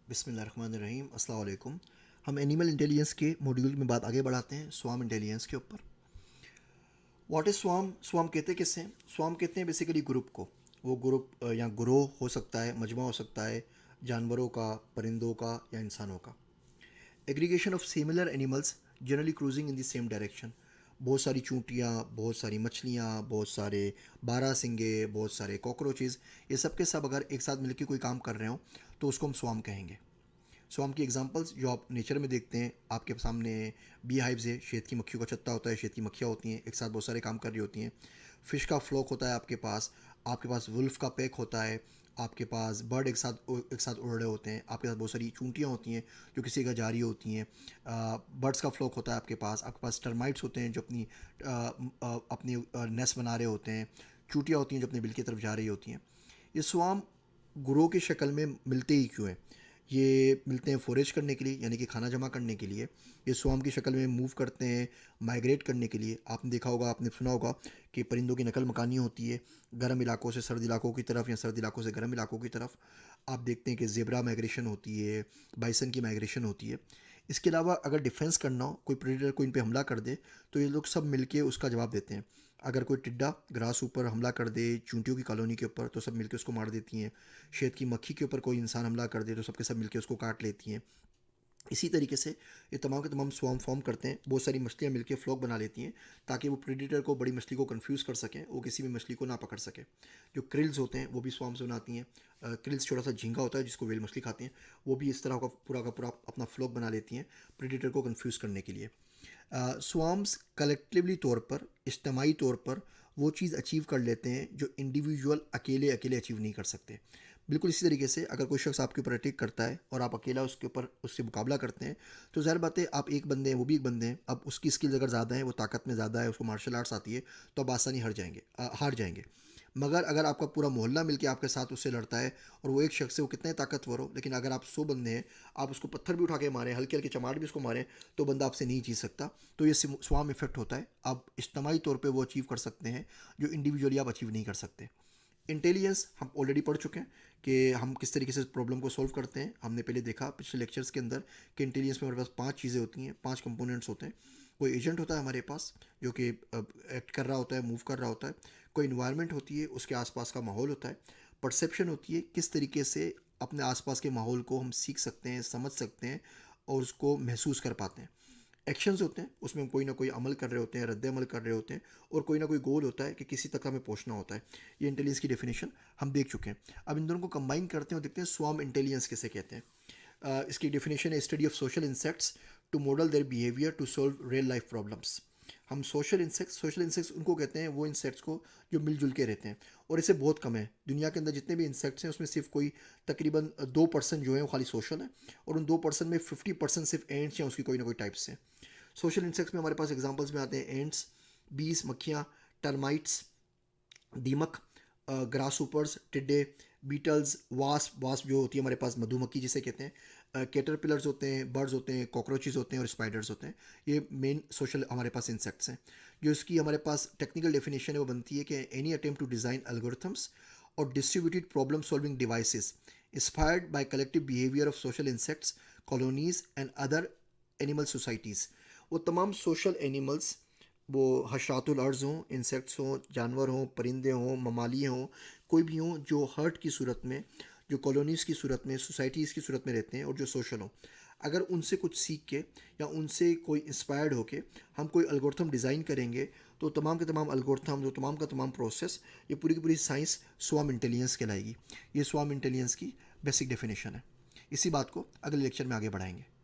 बिस्मिल्लाहिर्रहमानिर्रहीम अस्सलाम वालेकुम। हम एनिमल इंटेलिजेंस के मॉड्यूल में बात आगे बढ़ाते हैं स्वाम इंटेलिजेंस के ऊपर। व्हाट इज़ स्वाम? स्वाम कहते किससे हैं? स्वाम कहते हैं बेसिकली ग्रुप को। वो ग्रुप या ग्रोह हो सकता है, मजमा हो सकता है, जानवरों का, परिंदों का या इंसानों का। Aggregation of similar animals generally cruising in the same direction. बहुत सारी चूंटियाँ, बहुत सारी मछलियाँ, बहुत सारे बारहसिंगे, बहुत सारे कॉकरोचेज़, ये सब के सब अगर एक साथ मिलकर कोई काम कर रहे हो तो उसको हम स्वाम कहेंगे। स्वाम की एग्जांपल्स जो आप नेचर में देखते हैं, आपके सामने बी हाइव्स है, शहद की मक्खियों का छत्ता होता है, शहद की मक्खियाँ होती हैं, एक साथ बहुत सारे काम कर रही होती हैं। फ़िश का फ्लॉक होता है आपके पास वुल्फ का पैक होता है, आपके पास बर्ड एक साथ उड़ रहे होते हैं, आपके पास बहुत सारी चूंटियाँ होती हैं जो किसी का जा रही होती हैं। बर्ड्स का फ्लॉक होता है आपके पास टर्माइट्स होते हैं जो अपनी नेस्ट बना रहे होते हैं। चूंटियाँ होती हैं जो अपने बिल की तरफ जा रही होती हैं। ये स्वाम ग्रोह की शक्ल में मिलते ही क्यों हैं? ये मिलते हैं फोरेज करने के लिए, यानी कि खाना जमा करने के लिए। ये स्वाम की शक्ल में मूव करते हैं माइग्रेट करने के लिए। आपने देखा होगा, आपने सुना होगा कि परिंदों की नकल मकानी होती है गर्म इलाकों से सर्द इलाकों की तरफ या सर्द इलाकों से गर्म इलाकों की तरफ। आप देखते हैं कि ज़ेब्रा माइग्रेशन होती है, बाइसन की माइग्रेशन होती है। इसके अलावा अगर डिफेंस करना हो, कोई प्रेडेटर को इन पे हमला कर दे, तो ये लोग सब मिलके उसका जवाब देते हैं। अगर कोई टिड्डा ग्रास ऊपर हमला कर दे चूंटियों की कॉलोनी के ऊपर, तो सब मिलके उसको मार देती हैं। शहद की मक्खी के ऊपर कोई इंसान हमला कर दे तो सबके सब मिलके उसको काट लेती हैं। इसी तरीके से ये तमाम के तमाम स्वार्म फॉर्म करते हैं। बहुत सारी मछलियाँ मिलकर फ्लॉक बना लेती हैं ताकि वो प्रेडिटर को, बड़ी मछली को कंफ्यूज कर सकें, वो किसी भी मछली को ना पकड़ सके। जो क्रिल्स होते हैं वो भी स्वार्म्स बनाती हैं। क्रिल्स छोटा सा झींगा होता है जिसको वेल मछली खाती हैं, वो भी इस तरह का पूरा अपना फ्लॉक बना लेती हैं प्रेडिटर को कंफ्यूज करने के लिए। स्वार्म्स कलेक्टिवली तौर पर, इज्तमाही तौर पर वो चीज़ अचीव कर लेते हैं जो इंडिविजुअल अकेले अकेले अचीव नहीं कर सकते। बिल्कुल इसी तरीके से अगर कोई शख्स आपके ऊपर अटैक करता है और आप अकेला उससे मुकाबला करते हैं, तो ज़ाहिर बात है आप एक बंदे हैं, वो भी एक बंदे हैं। अब उसकी स्किल्स अगर ज़्यादा है, वो ताकत में ज़्यादा है, उसको मार्शल आर्ट्स आती है, तो आप आसानी हार जाएंगे। मगर अगर आपका पूरा मोहल्ला मिलकर आपके साथ उससे लड़ता है और वो एक शख्स है, वो कितना ही ताकतवर हो, लेकिन अगर आप 100 बंदे हैं, आप उसको पत्थर भी उठा के मारें, हल्के हल्के चमाट भी उसको मारें, तो बंदा आपसे नहीं जीत सकता। तो ये स्वाम इफेक्ट होता है। आप इज्तमाही तौर पे वो अचीव कर सकते हैं जो इंडिविजुअली आप अचीव नहीं कर सकते। इंटेलिजेंस हम ऑलरेडी पढ़ चुके हैं कि हम किस तरीके से प्रॉब्लम को सॉल्व करते हैं। हमने पहले देखा पिछले लेक्चर्स के अंदर कि इंटेलिजेंस में हमारे पास 5 चीज़ें होती हैं, 5 कंपोनेंट्स होते हैं। कोई एजेंट होता है हमारे पास जो कि एक्ट कर रहा होता है, मूव कर रहा होता है। कोई इन्वायरमेंट होती है, उसके आसपास का माहौल होता है। परसेप्शन होती है, किस तरीके से अपने आसपास के माहौल को हम सीख सकते हैं, समझ सकते हैं और उसको महसूस कर पाते हैं। एक्शंस होते हैं, उसमें हम कोई ना कोई अमल कर रहे होते हैं, रद्द अमल कर रहे होते हैं, और कोई ना कोई गोल होता है कि किसी तक हमें पहुंचना होता है। ये इंटेलिजेंस की डेफिनेशन हम देख चुके हैं। अब इन दोनों को कंबाइन करते हैं और देखते हैं स्वार्म इंटेलिजेंस किसे कहते हैं। इसकी डेफिनेशन है study of social insects to model their behaviour to solve real life problems. हम सोशल इंसेक्ट्स उनको कहते हैं, वो इंसेक्ट्स को जो मिलजुल के रहते हैं, और इसे बहुत कम है। दुनिया के अंदर जितने भी इंसेक्ट्स हैं उसमें सिर्फ कोई तकरीबन 2% जो है वो खाली सोशल है, और उन 2% में 50% सिर्फ एंड्स हैं, उसकी कोई ना कोई टाइप्स हैं। सोशल इंसेक्ट्स में हमारे पास एग्जांपल्स में आते हैं एंड्स, बीस मक्खियाँ, टर्माइट्स, दीमक, ग्रास ऊपर्स, टिड्डे, बीटल्स, वास्प जो होती है हमारे पास मधुमक्खी जिसे कहते हैं, कैटरपिलर्स होते हैं, बर्ड्स होते हैं, कॉकरोचेस होते हैं और स्पाइडर्स होते हैं। ये मेन सोशल हमारे पास इंसेक्ट्स हैं। जो इसकी हमारे पास टेक्निकल डेफिनेशन है वो बनती है कि any attempt to design algorithms और distributed problem solving devices inspired by collective behaviour of social insects, colonies and other animal societies. वो तमाम सोशल एनिमल्स, वो हशरातुल अर्ज़ हों, इंसेक्ट्स हों, जानवर हों, परिंदे हों, ममालिए हों, कोई भी हों जो हर्ट की सूरत में, जो कॉलोनीज़ की सूरत में, सोसाइटीज़ की सूरत में रहते हैं और जो सोशल हों, अगर उनसे कुछ सीख के या उनसे कोई इंस्पायर्ड होके हम कोई एल्गोरिथम डिज़ाइन करेंगे, तो तमाम के तमाम एल्गोरिथम, जो तमाम का तमाम प्रोसेस, ये पूरी की पूरी साइंस स्वार्म इंटेलिजेंस कहलाएगी। ये स्वार्म इंटेलिजेंस की बेसिक डेफिनेशन है। इसी बात को अगले लेक्चर में आगे बढ़ाएंगे।